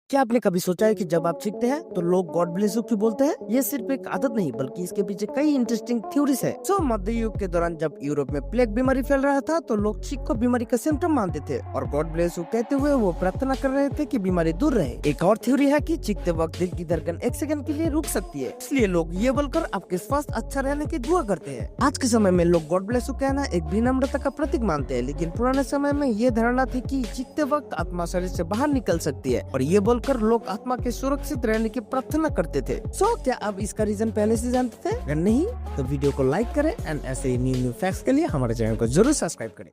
क्या आपने कभी सोचा है कि जब आप चीखते हैं तो लोग गॉड ब्लेस यू क्यों बोलते हैं? ये सिर्फ एक आदत नहीं बल्कि इसके पीछे कई इंटरेस्टिंग थ्योरीज है। मध्य युग के दौरान जब यूरोप में प्लेग बीमारी फैल रहा था तो लोग चीख को बीमारी का सिम्टम मानते थे और गॉड ब्लेस यू कहते हुए वो प्रार्थना कर रहे थे कि बीमारी दूर रहे। एक और थ्योरी है कि चीखते वक्त दिल की धड़कन एक सेकंड के लिए रुक सकती है, इसलिए लोग ये बोलकर आपके स्वास्थ्य अच्छा रहने की दुआ करते हैं। आज के समय में लोग गॉड ब्लेस यू कहना एक विनम्रता का प्रतीक मानते हैं, लेकिन पुराने समय में ये धारणा थी कि चीखते वक्त आत्मा शरीर से बाहर निकल सकती है और ये बोलकर लोग आत्मा के सुरक्षित रहने की प्रार्थना करते थे। क्या आप इसका रीजन पहले से जानते थे? अगर नहीं तो वीडियो को लाइक करें एंड ऐसे ही न्यू फैक्ट्स के लिए हमारे चैनल को जरूर सब्सक्राइब करें।